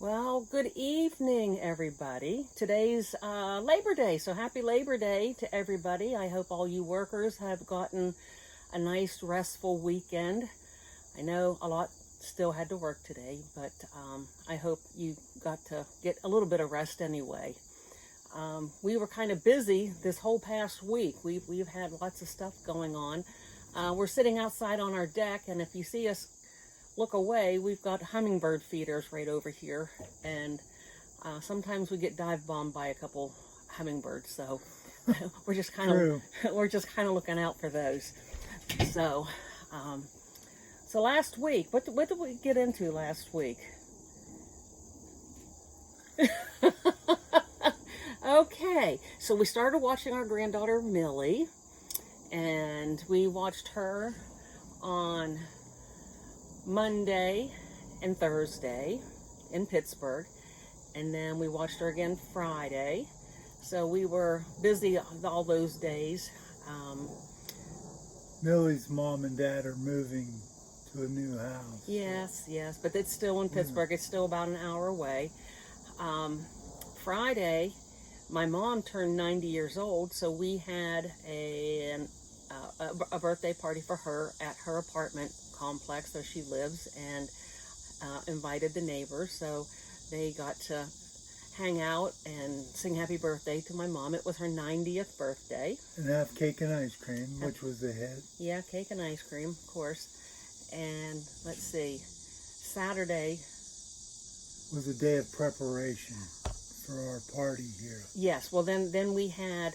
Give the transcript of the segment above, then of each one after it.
Well, good evening, everybody. Today's Labor Day, so happy Labor Day to everybody. I hope all you workers have gotten a nice, restful weekend. I know a lot still had to work today, but I hope you got to get a little bit of rest anyway. We were kind of busy this whole past week. We've had lots of stuff going on. We're sitting outside on our deck, and if you see us look away, we've got hummingbird feeders right over here, and sometimes we get dive bombed by a couple hummingbirds, so we're just kind of looking out for those. So so last week, what did we get into last week? Okay, so we started watching our granddaughter Millie, and we watched her on Monday and Thursday in Pittsburgh, and then we watched her again Friday. So we were busy all those days. Millie's mom and dad are moving to a new house. Yes, but it's still in Pittsburgh. It's still about an hour away. Friday, my mom turned 90 years old, so we had a birthday party for her at her apartment complex where she lives, and invited the neighbors, so they got to hang out and sing happy birthday to my mom. It was her 90th birthday. And have cake and ice cream, which was a hit. Yeah, cake and ice cream, of course. And let's see, Saturday was a day of preparation for our party here. Yes, well then we had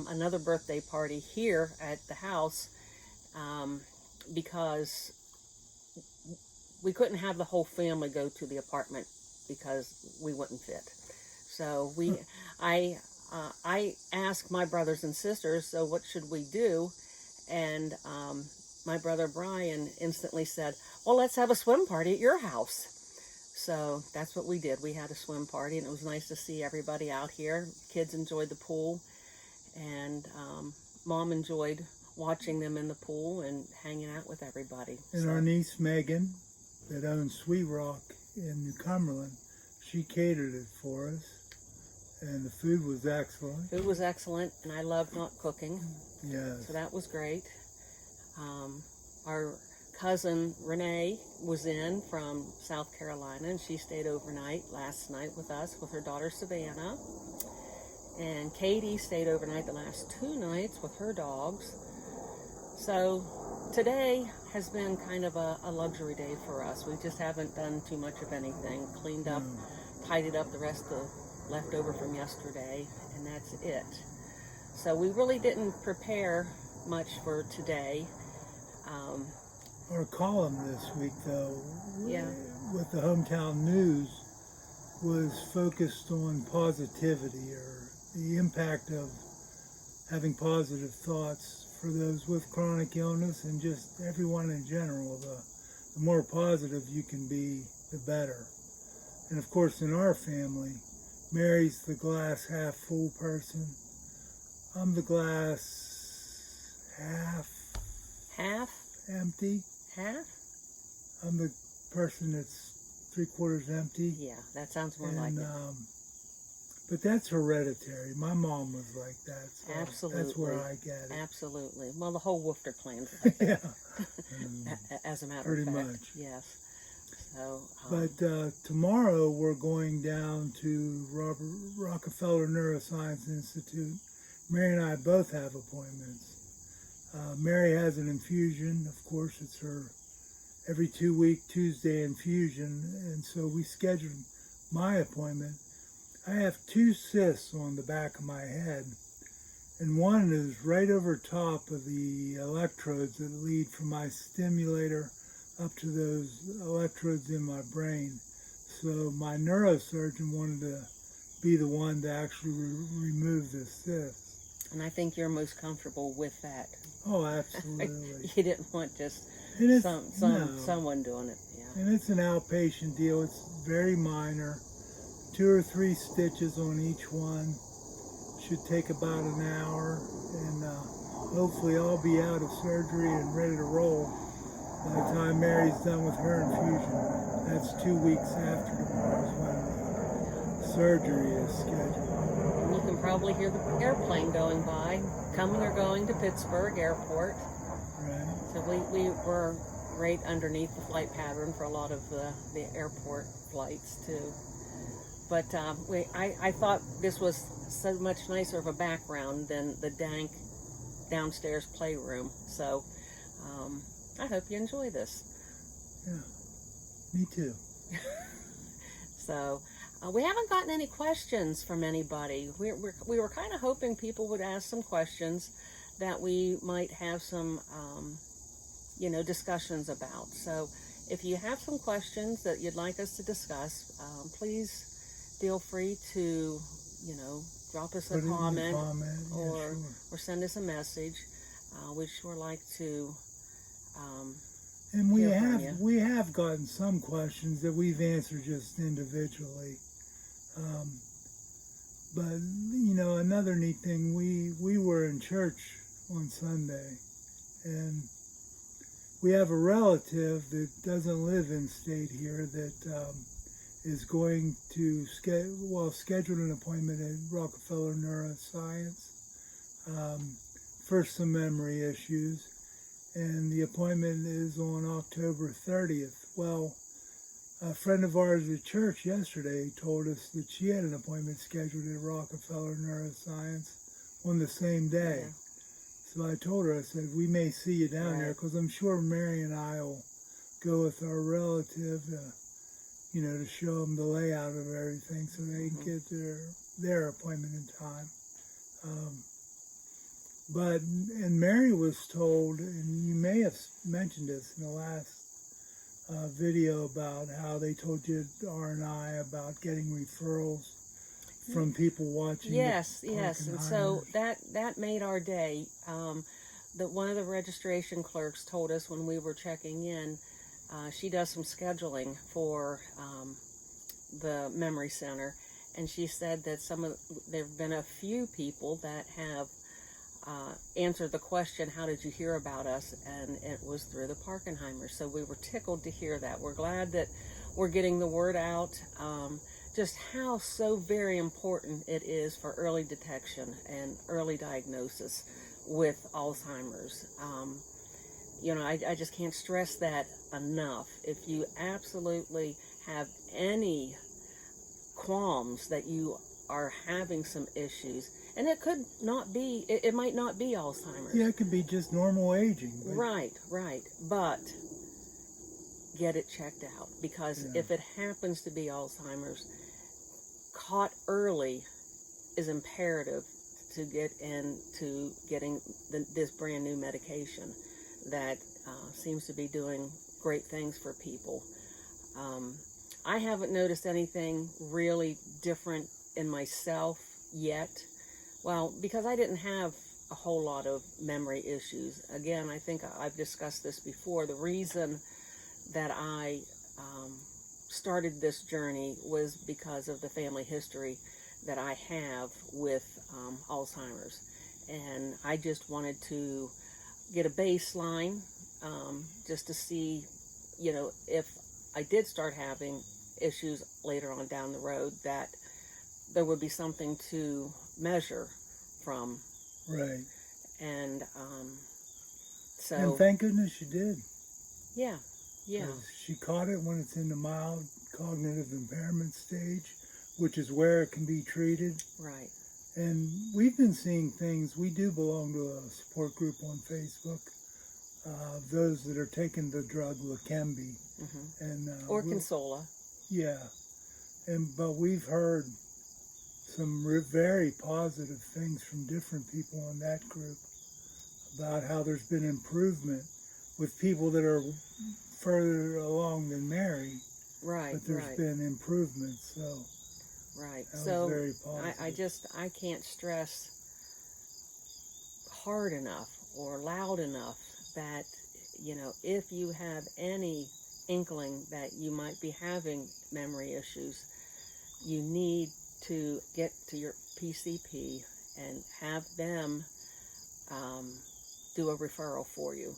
another birthday party here at the house, because we couldn't have the whole family go to the apartment because we wouldn't fit. So I asked my brothers and sisters, so what should we do? And my brother Brian instantly said, well, let's have a swim party at your house. So that's what we did. We had a swim party, and it was nice to see everybody out here. Kids enjoyed the pool, and Mom enjoyed watching them in the pool and hanging out with everybody. And our niece Megan, that owns Sweet Rock in New Cumberland, she catered it for us, and the food was excellent. Food was excellent, and I love not cooking. Yes. So that was great. Our cousin Renee was in from South Carolina, and she stayed overnight last night with us with her daughter Savannah. And Katie stayed overnight the last 2 nights with her dogs. So today has been kind of a luxury day for us. We just haven't done too much of anything. Cleaned up, tidied up the rest of the leftover from yesterday, and that's it. So we really didn't prepare much for today. Our column this week, though, Yeah. with the Hometown News, was focused on positivity, or the impact of having positive thoughts for those with chronic illness and just everyone in general. The more positive you can be, the better. And of course, in our family, Mary's the glass half full person. I'm the glass half empty. Half? I'm the person that's 3/4 empty. Yeah, that sounds more like it. But that's hereditary. My mom was like that. So Absolutely. That's where I get it. Absolutely. Well, the whole Woofter clan's like that. Yeah. As a matter Pretty of fact. much. Yes. So. But tomorrow we're going down to Rockefeller Neuroscience Institute. Mary and I both have appointments. Mary has an infusion. Of course, it's her every 2-week Tuesday infusion. And so we scheduled my appointment. I have 2 cysts on the back of my head, and one is right over top of the electrodes that lead from my stimulator up to those electrodes in my brain. So my neurosurgeon wanted to be the one to actually remove the cyst. And I think you're most comfortable with that. Oh, absolutely. You didn't want just No. someone doing it. Yeah. And it's an outpatient deal. It's very minor. 2 or 3 stitches on each one. Should take about an hour. And hopefully I'll be out of surgery and ready to roll By the time Mary's done with her infusion, that's 2 weeks after tomorrow is when the surgery is scheduled. And you can probably hear the airplane going by, coming or going to Pittsburgh Airport. Right. So we were right underneath the flight pattern for a lot of the airport flights too. But I thought this was so much nicer of a background than the dank downstairs playroom. So I hope you enjoy this. Yeah, me too. So we haven't gotten any questions from anybody. We were kind of hoping people would ask some questions that we might have some discussions about. So if you have some questions that you'd like us to discuss, please feel free to drop us a comment, or send us a message. We'd sure like to. And we have gotten some questions that we've answered just individually. But another neat thing, we were in church on Sunday, and we have a relative that doesn't live in state here that is going to schedule an appointment at Rockefeller Neuroscience for some memory issues, and the appointment is on October 30th. Well, a friend of ours at church yesterday told us that she had an appointment scheduled at Rockefeller Neuroscience on the same day. Yeah. So I told her, I said, we may see you down there, because I'm sure Mary and I will go with our relative, to show them the layout of everything so they can get their appointment in time. And Mary was told, and you may have mentioned this in the last video, about how they told you, R&I, about getting referrals from people watching. Yes, and so that made our day. One of the registration clerks told us when we were checking in, she does some scheduling for the memory center, and she said that there have been a few people that have answered the question, how did you hear about us? And it was through the Parkenheimers. So we were tickled to hear that. We're glad that we're getting the word out, just how so very important it is for early detection and early diagnosis with Alzheimer's. I just can't stress that enough. If you absolutely have any qualms that you are having some issues, and it could not be, it might not be Alzheimer's. Yeah, it could be just normal aging. Right. But get it checked out, because if it happens to be Alzheimer's, caught early is imperative to get into getting this brand new medication that seems to be doing great things for people. I haven't noticed anything really different in myself yet. Well, because I didn't have a whole lot of memory issues. Again, I think I've discussed this before. The reason that I started this journey was because of the family history that I have with Alzheimer's. And I just wanted to get a baseline just to see, if I did start having issues later on down the road, that there would be something to measure from. Right. And and thank goodness you did. Yeah. She caught it when it's in the mild cognitive impairment stage, which is where it can be treated. Right. And we've been seeing things. We do belong to a support group on Facebook. Those that are taking the drug Leqembi, and or Consola. Yeah, but we've heard some very positive things from different people in that group about how there's been improvement with people that are further along than Mary. Right. But there's been improvements, so. Right. That so was very positive. I can't stress hard enough or loud enough that, if you have any inkling that you might be having memory issues, you need to get to your PCP and have them do a referral for you,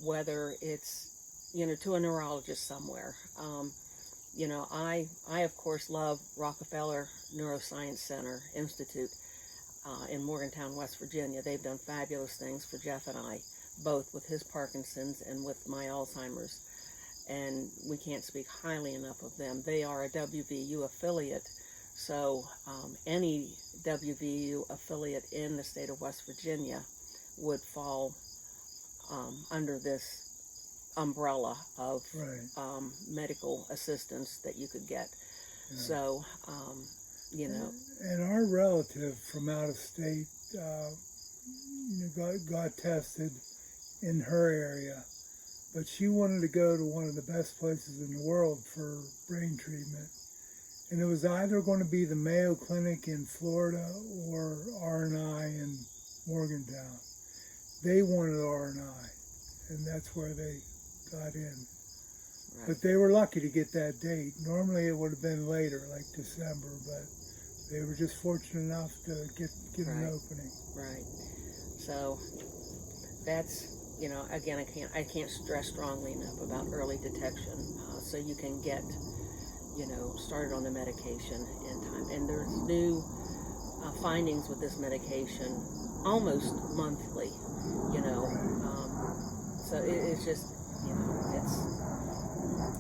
whether it's to a neurologist somewhere. I of course love Rockefeller Neuroscience Center Institute in Morgantown, West Virginia. They've done fabulous things for Jeff and I, both with his Parkinson's and with my Alzheimer's. And we can't speak highly enough of them. They are a WVU affiliate, so any WVU affiliate in the state of West Virginia would fall under this umbrella of Right. medical assistance that you could get. Yeah. So, And our relative from out of state, got tested in her area, but she wanted to go to one of the best places in the world for brain treatment. And it was either going to be the Mayo Clinic in Florida or R&I in Morgantown. They wanted R&I, and that's where they got in. right. But they were lucky to get that date. Normally it would have been later, like December, but they were just fortunate enough to get an Right. opening. Right. So that's, again, I can't stress strongly enough about early detection, so you can get, started on the medication in time. And there's new findings with this medication almost monthly, so it's just,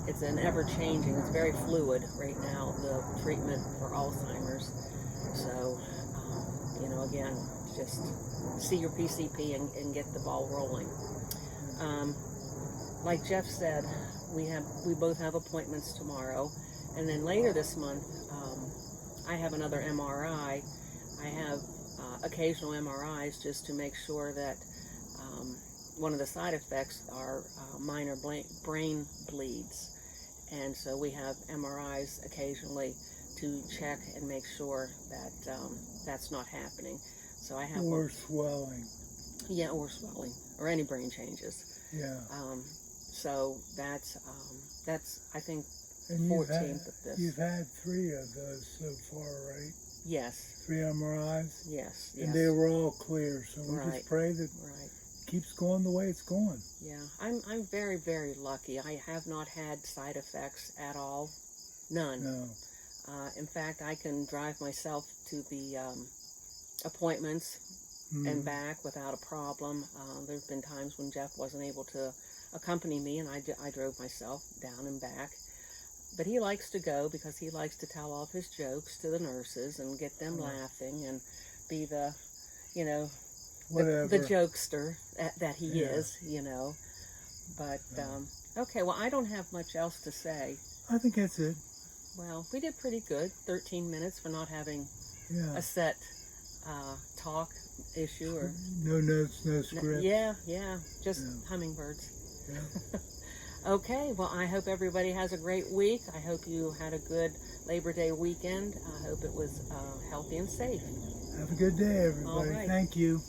it's an ever-changing, it's very fluid right now, the treatment for Alzheimer's. So, again, just see your PCP and get the ball rolling. Like Jeff said, we both have appointments tomorrow, and then later this month, I have another MRI. I have occasional MRIs just to make sure that one of the side effects are minor brain bleeds. And so we have MRIs occasionally to check and make sure that that's not happening. So I have Or swelling. Yeah, or swelling, or any brain changes. Yeah. So that's I think And 14th of this. you've had 3 of those so far, right? Yes, 3 MRIs? yes, And they were all clear, so we Right. just pray that right. it keeps going the way it's going. Yeah, I'm very, very lucky. I have not had side effects at all, none. No. In fact, I can drive myself to the appointments and back without a problem. There's been times when Jeff wasn't able to accompany me, and I drove myself down and back. But he likes to go because he likes to tell all of his jokes to the nurses and get them laughing and be the, Whatever. the jokester that he Yeah. is, But, okay, well, I don't have much else to say. I think that's it. Well, we did pretty good. 13 minutes for not having Yeah. a set talk issue or No notes, no script. yeah, just Yeah. hummingbirds. Yeah. Okay, well, I hope everybody has a great week. I hope you had a good Labor Day weekend. I hope it was healthy and safe. Have a good day, everybody. right. Thank you.